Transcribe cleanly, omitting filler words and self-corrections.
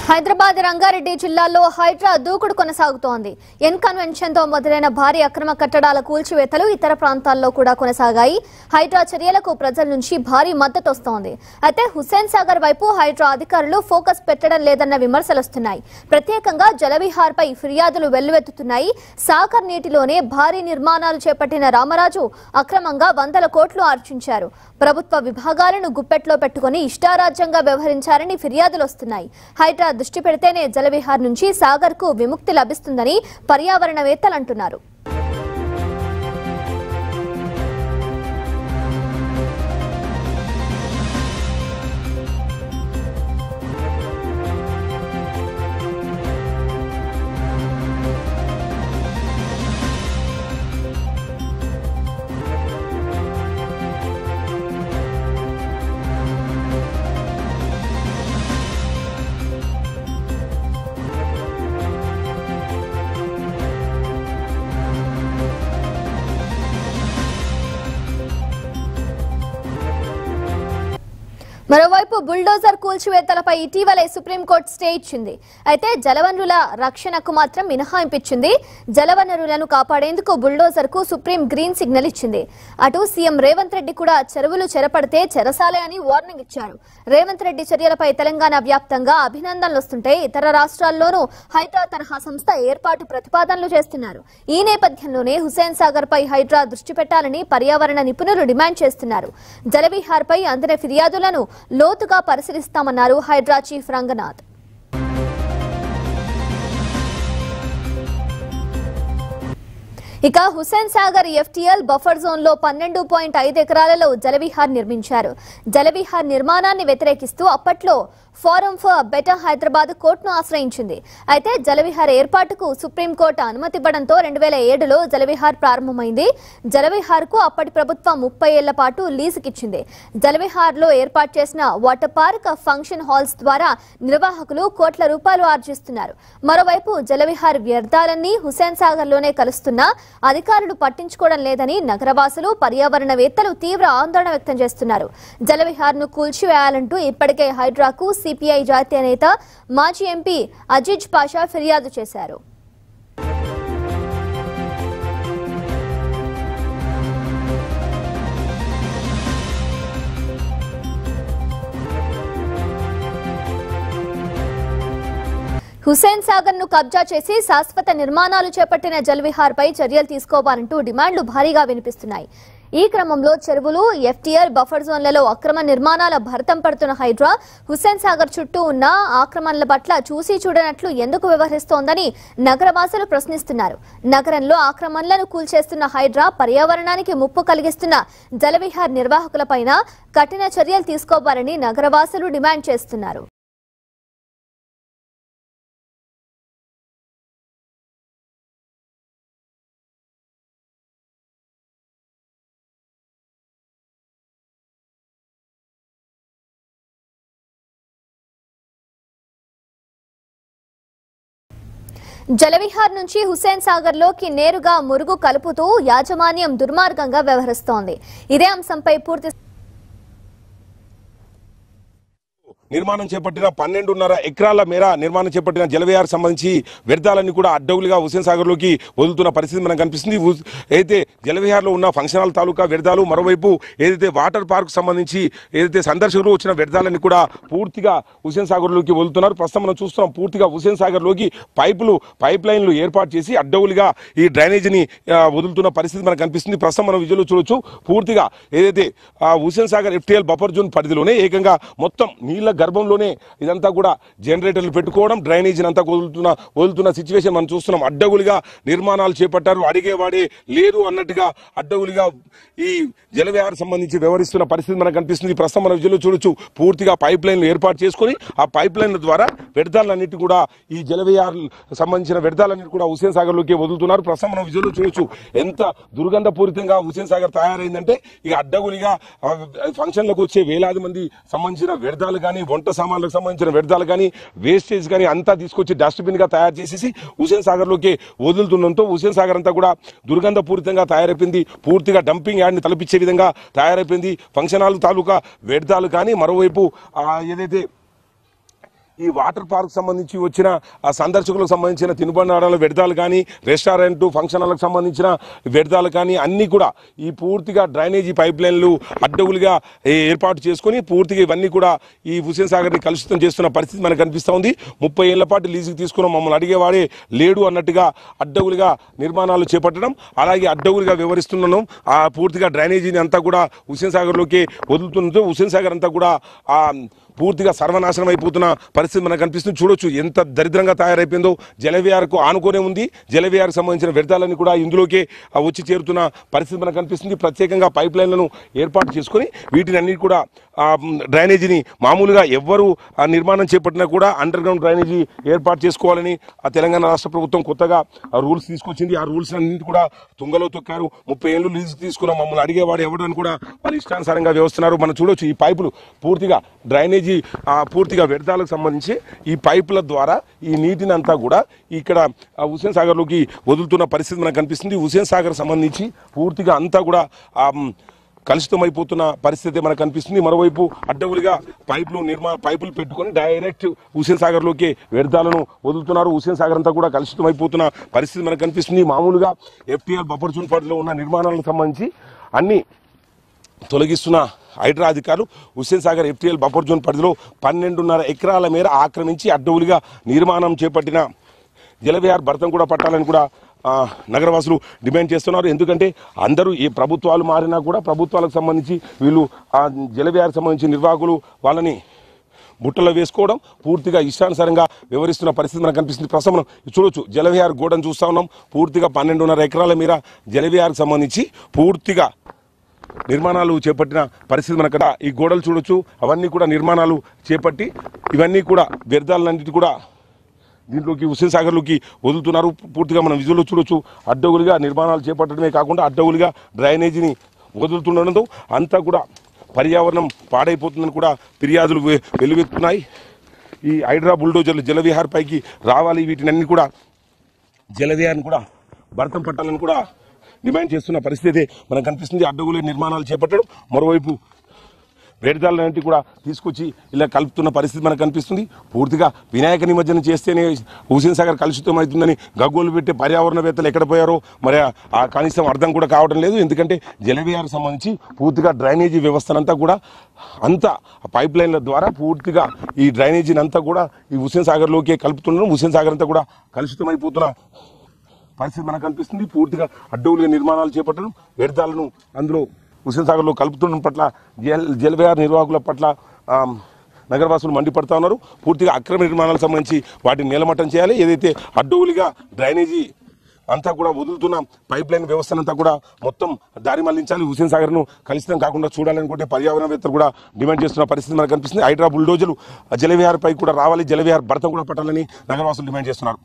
హైదరాబాద్ రంగారెడ్డి జిల్లాలో హైడ్రా దూకుడు కొనసాగుతోంది. ఎన్ కన్వెన్షన్ తో మొదలైన భారీ అక్రమ కట్టడాల కూల్చివేతలు ఇతర ప్రాంతాల్లో కూడా కొనసాగాయి. హైడ్రా చర్యలకు ప్రజల నుంచి భారీ మద్దతు వస్తోంది. అయితే హుస్సేన్ సాగర్ వైపు హైడ్రా అధికారులు ఫోకస్ పెట్టడం లేదన్న విమర్శలు వస్తున్నాయి. ప్రత్యేకంగా జలవిహార్ పై ఫిర్యాదులు వెల్లువెత్తుతున్నాయి. సాగర్ నీటిలోనే భారీ నిర్మాణాలు చేపట్టిన రామరాజు అక్రమంగా వందల కోట్లు ఆర్జించారు. ప్రభుత్వ విభాగాలను గుప్పెట్లో పెట్టుకుని ఇష్టారాజ్యంగా వ్యవహరించారని ఫిర్యాదులు వస్తున్నాయి. హైడ్రా దృష్టి పెడితేనే జలవిహార్ నుంచి సాగర్ కు విముక్తి లభిస్తుందని పర్యావరణవేత్తలు అంటున్నారు. మరోవైపు బుల్డోజర్ కూల్చివేతలపై ఇటీవలే సుప్రీంకోర్టు స్టే ఇచ్చింది. అయితే జలవనరుల రక్షణకు మాత్రం మినహాయింపించింది. జలవనరులను కాపాడేందుకు బుల్డోజర్ కు సుప్రీం గ్రీన్ సిగ్నల్ ఇచ్చింది. అటు సీఎం రేవంత్ రెడ్డి కూడా చెరువులు చెరపడితే చెరసాలే అని వార్నింగ్ ఇచ్చారు. రేవంత్ రెడ్డి చర్యలపై తెలంగాణ వ్యాప్తంగా అభినందనలు వస్తుంటే ఇతర రాష్ట్రాల్లోనూ హైడ్రా తరహా సంస్థ ఏర్పాటు ప్రతిపాదనలు చేస్తున్నారు. ఈ నేపథ్యంలోనే హుస్సేన్ సాగర్ పై హైడ్రా దృష్టి పెట్టాలని పర్యావరణ నిపుణులు డిమాండ్ చేస్తున్నారు. జలవిహార్ పై అందిన ఫిర్యాదులను లోతుగా పరిశీలిస్తామన్నారు హైడ్రా చీఫ్ రంగనాథ్. ఇక Hussain Sagar FTL buffer zone లో 12.5 ఎకరాలలో జలవిహార్ నిర్మించారు. జలవిహార్ నిర్మాణాన్ని వ్యతిరేకిస్తూ అప్పట్లో ఫోరం ఫర్ బెటర్ హైదరాబాద్ కోర్టును ఆశ్రయించింది. అయితే జలవిహార్ ఏర్పాటుకు సుప్రీంకోర్టు అనుమతి ఇవ్వడంతో 2007లో జలవిహార్ ప్రారంభమైంది. జలవిహార్ కు అప్పటి ప్రభుత్వం 30 ఏళ్ల పాటు లీజుకిచ్చింది. జలవిహార్ లో ఏర్పాటు చేసిన వాటర్ పార్క్, ఫంక్షన్ హాల్స్ ద్వారా నిర్వాహకులు కోట్ల రూపాయలు ఆర్జిస్తున్నారు. మరోవైపు జలవిహార్ వ్యర్థాలన్నీ హుస్సేన్ సాగర్ లోనే కలుస్తున్నా అధికారులు పట్టించుకోవడం లేదని నగరవాసులు, పర్యావరణవేత్తలు తీవ్ర ఆందోళన వ్యక్తం చేస్తున్నారు. జలవిహార్ ను కూల్చివేయాలంటూ ఇప్పటికే హైడ్రాకు సిపిఐ జాతీయ నేత మాజీ ఎంపీ అజీజ్ పాషా ఫిర్యాదు చేశారు. హుస్సేన్ సాగర్ ను కబ్జా చేసి శాశ్వత నిర్మాణాలు చేపట్టిన జలవిహార్ పై చర్యలు తీసుకోవాలంటూ డిమాండ్లు భారీగా వినిపిస్తున్నాయి. ఈ క్రమంలో చెరువులు, ఎఫ్టీఆర్ బఫర్ జోన్లలో అక్రమ నిర్మాణాల భరతం పడుతున్న హైడ్రా హుస్సేన్ సాగర్ చుట్టూ ఉన్న ఆక్రమణల పట్ల చూసి చూడనట్లు ఎందుకు వ్యవహరిస్తోందని నగరవాసులు ప్రశ్నిస్తున్నారు. నగరంలో ఆక్రమణలను కూల్చేస్తున్న హైడ్రా పర్యావరణానికి ముప్పు కలిగిస్తున్న జలవిహార్ నిర్వాహకులపైన కఠిన చర్యలు తీసుకోవాలని నగరవాసులు డిమాండ్ చేస్తున్నారు. జలవిహార్ నుంచి హుస్సేన్ సాగర్ లోకి నేరుగా మురుగు కలుపుతూ యాజమాన్యం దుర్మార్గంగా వ్యవహరిస్తోంది. ఇదే అంశంపై పూర్తి నిర్మాణం చేపట్టిన 12.5 ఎకరాల మేర నిర్మాణం చేపట్టిన జలవిహార్ సంబంధించి వ్యర్థాలన్నీ కూడా అడ్డవులుగా హుస్సేన్ సాగర్ లోకి వదులుతున్న పరిస్థితి మనకు కనిపిస్తుంది. అయితే జలవిహార్ లో ఉన్న ఫంక్షన్ హాల్ తాలూకా వ్యర్థాలు, మరోవైపు ఏదైతే వాటర్ పార్క్ సంబంధించి ఏదైతే సందర్శకులు వచ్చిన వ్యర్థాలన్నీ కూడా పూర్తిగా హుస్సేన్ సాగర్ లోకి వదులుతున్నారు. ప్రస్తుతం మనం చూస్తున్నాం పూర్తిగా హుస్సేన్ సాగర్ లోకి పైప్ లైన్లు ఏర్పాటు చేసి అడ్డవులుగా ఈ డ్రైనేజీని వదులుతున్న పరిస్థితి మనకు కనిపిస్తుంది. ప్రస్తుతం మనం విజువల్ చూడొచ్చు. పూర్తిగా ఏదైతే Hussain Sagar FTL buffer zone పరిధిలోనే ఏకంగా మొత్తం నీళ్ల గర్భంలోనే ఇదంతా కూడా జనరేటర్లు పెట్టుకోవడం, డ్రైనేజీని అంతా వదులుతున్న సిచ్యువేషన్ మనం చూస్తున్నాం. అడ్డగులుగా నిర్మాణాలు చేపట్టారు. అడిగేవాడే లేదు అన్నట్టుగా అడ్డగులుగా ఈ జలవిహార్ సంబంధించి వ్యవహరిస్తున్న పరిస్థితి మనకు కనిపిస్తుంది. ప్రస్తుతం మన విజువల్లో చూడొచ్చు. పూర్తిగా పైప్ లైన్లు ఏర్పాటు చేసుకుని ఆ పైప్ లైన్ల ద్వారా వ్యర్థాలన్నిటి కూడా ఈ జలవిహార్ సంబంధించిన వ్యర్థాలన్నిటి కూడా హుస్సేన్ సాగర్ లోకి వదులుతున్నారు. ప్రస్తుతం మనం విజువల్లో చూడొచ్చు ఎంత దుర్గంధపూరితంగా హుస్సేన్ సాగర్ తయారైందంటే ఇక అడ్డగులిగా ఫంక్షన్లకు వచ్చే వేలాది మంది సంబంధించిన వ్యర్థాలు కానీ, వంట సామాన్లకు సంబంధించిన వ్యర్థాలు కానీ, వేస్టేజ్ కానీ అంతా తీసుకొచ్చి డస్ట్బిన్ గా తయారు చేసేసి హుస్సేన్ సాగర్ లోకి వదులుతుండటంతో హుస్సేన్ సాగర్ అంతా కూడా దుర్గంధపూరితంగా తయారైపోయింది. పూర్తిగా డంపింగ్ యార్డ్ ని తలపించే విధంగా తయారైపోయింది. ఫంక్షన్ హాల్ తాలూకా వ్యర్థాలు కానీ, మరోవైపు ఏదైతే ఈ వాటర్ పార్క్ సంబంధించి వచ్చిన ఆ సందర్శకులకు సంబంధించిన తినుబండారాల వ్యర్థాలు కానీ రెస్టారెంట్ ఫంక్షన్ హాల్కి సంబంధించిన వ్యర్థాలు కానీ అన్నీ కూడా ఈ పూర్తిగా డ్రైనేజీ పైప్ లైన్లు అడ్డగులుగా ఏర్పాటు చేసుకుని పూర్తిగా ఇవన్నీ కూడా ఈ హుస్సేన్ సాగర్ని కలుషితం చేస్తున్న పరిస్థితి మనకు కనిపిస్తూ ఉంది. 30 ఏళ్ల పాటు లీజుకి తీసుకున్న మమ్మల్ని అడిగేవాడే లేడు అన్నట్టుగా అడ్డగులుగా నిర్మాణాలు చేపట్టడం, అలాగే అడ్డగులుగా వివరిస్తున్నాం. ఆ పూర్తిగా డ్రైనేజీని అంతా కూడా హుస్సేన్ సాగర్లోకి వదులుతుండటం హుస్సేన్ సాగర్ అంతా కూడా పూర్తిగా సర్వనాశనం అయిపోతున్న పరిస్థితి మనకు కనిపిస్తుంది. చూడొచ్చు ఎంత దరిద్రంగా తయారైపోయిందో. జలవిహార్కు ఆనుకోనే ఉంది. జలవిహార్కు సంబంధించిన వ్యర్థాలన్నీ కూడా ఇందులోకే వచ్చి చేరుతున్న పరిస్థితి మనకు కనిపిస్తుంది. ప్రత్యేకంగా పైప్ లైన్లను ఏర్పాటు చేసుకుని వీటిని అన్ని కూడా డ్రైనేజీని మామూలుగా ఎవ్వరు నిర్మాణం చేపట్టినా కూడా అండర్ గ్రౌండ్ డ్రైనేజీ ఏర్పాటు చేసుకోవాలని తెలంగాణ రాష్ట్ర ప్రభుత్వం కొత్తగా రూల్స్ తీసుకొచ్చింది. ఆ రూల్స్ అన్నింటి కూడా తుంగలో తొక్కారు. 30 ఏళ్ళు లీజు తీసుకున్న మమ్మల్ని అడిగేవాడు ఎవడని కూడా వాళ్ళు ఇష్టానుసారంగా వ్యవస్తున్నారు. మనం చూడొచ్చు ఈ పైపులు పూర్తిగా డ్రైనేజీ పూర్తిగా వ్యర్థాలకు సంబంధించి ఈ పైపుల ద్వారా ఈ నీటిని అంతా కూడా ఇక్కడ హుస్సేన్ సాగర్లోకి వదులుతున్న పరిస్థితి మనకు కనిపిస్తుంది. హుస్సేన్ సాగర్ సంబంధించి పూర్తిగా అంతా కూడా కలుషితమైపోతున్న పరిస్థితి మనకు కనిపిస్తుంది. మరోవైపు అడ్డవులుగా పైపులు పెట్టుకొని డైరెక్ట్ హుస్సేన్ సాగర్లోకి వ్యర్థాలను వదులుతున్నారు. హుస్సేన్ సాగర్ అంతా కూడా కలుషితమైపోతున్న పరిస్థితి మనకు కనిపిస్తుంది. మామూలుగా FTL బఫర్ జోన్ పరిధిలో ఉన్న నిర్మాణాలకు సంబంధించి అన్ని తొలగిస్తున్న హైడ్రా అధికారులు Hussain Sagar FTL buffer zone పరిధిలో 12.5 ఎకరాల మేర ఆక్రమించి అడ్డవులుగా నిర్మాణం చేపట్టిన జలవిహార్ భర్తం కూడా పట్టాలని కూడా నగరవాసులు డిమాండ్ చేస్తున్నారు. ఎందుకంటే అందరూ ఏ ప్రభుత్వాలు మారినా కూడా ప్రభుత్వాలకు సంబంధించి వీళ్ళు జలవిహార్ సంబంధించి నిర్వాహకులు వాళ్ళని బుట్టలో వేసుకోవడం పూర్తిగా ఇష్టానుసారంగా వ్యవహరిస్తున్న పరిస్థితి మనకు కనిపిస్తుంది. ప్రస్తుతం మనం చూడొచ్చు జలవిహార్ గోడను చూస్తూ ఉన్నాం. పూర్తిగా 12.5 ఎకరాల మేర జలవిహార్కి సంబంధించి పూర్తిగా నిర్మాణాలు చేపట్టిన పరిస్థితి మనకు ఈ గోడలు చూడొచ్చు. అవన్నీ కూడా నిర్మాణాలు చేపట్టి ఇవన్నీ కూడా వ్యర్థాలన్నింటి కూడా దీంట్లోకి హుస్సేన్ సాగర్లోకి వదులుతున్నారు. పూర్తిగా మనం విజువల్లో చూడొచ్చు. అడ్డగులుగా నిర్మాణాలు చేపట్టడమే కాకుండా అడ్డగులుగా డ్రైనేజీని వదులుతుండడంతో అంతా కూడా పర్యావరణం పాడైపోతుందని కూడా ఫిర్యాదులు వెలువెత్తున్నాయి. ఈ హైడ్రా బుల్డోజర్లు జలవిహార్ పైకి రావాలి, వీటిని అన్ని కూడా జలవిహార్ని కూడా భర్తం పట్టాలని కూడా డిమాండ్ చేస్తున్న పరిస్థితి మనకు కనిపిస్తుంది. అడ్డగులే నిర్మాణాలు చేపట్టడం, మరోవైపు వ్యర్థాలన్నింటి కూడా తీసుకొచ్చి ఇలా కలుపుతున్న పరిస్థితి మనకు కనిపిస్తుంది. పూర్తిగా వినాయక నిమజ్జనం చేస్తేనే హుస్సేన్ సాగర్ కలుషితం అవుతుందని గగ్గోలు పెట్టే పర్యావరణవేత్తలు ఎక్కడ పోయారో మరి ఆ కనీసం అర్థం కూడా కావడం లేదు. ఎందుకంటే జలవిహార్కి సంబంధించి పూర్తిగా డ్రైనేజీ వ్యవస్థనంతా కూడా అంతా పైప్ లైన్ల ద్వారా పూర్తిగా ఈ డ్రైనేజీని అంతా కూడా ఈ హుస్సేన్ సాగర్లోకే కలుపుతున్నాం. హుస్సేన్ సాగర్ అంతా కూడా కలుషితం అయిపోతున్న పరిస్థితి మనకు కనిపిస్తుంది. పూర్తిగా అడ్డవులుగా నిర్మాణాలు చేపట్టడం, వ్యర్థాలను అందులో హుస్సేన్ సాగర్లో కలుపుతుండడం పట్ల జలవిహార్ నిర్వాహకుల పట్ల నగరవాసులు మండిపడతా ఉన్నారు. పూర్తిగా అక్రమ నిర్మాణాలకు సంబంధించి వాటిని నిలమట్టం చేయాలి. ఏదైతే అడ్డవులుగా డ్రైనేజీ అంతా కూడా వదులుతున్న పైప్ లైన్ వ్యవస్థనంతా కూడా మొత్తం దారి మళ్లించాలి. హుస్సేన్ సాగర్ను కలుషితం కాకుండా చూడాలనుకుంటే పర్యావరణవేత్తలు కూడా డిమాండ్ చేస్తున్న పరిస్థితి మనకు కనిపిస్తుంది. హైడ్రా బుల్డోజర్లు జలవిహార్ పై కూడా రావాలి, జలవిహార్ భర్తం కూడా పట్టాలని నగరవాసులు డిమాండ్ చేస్తున్నారు.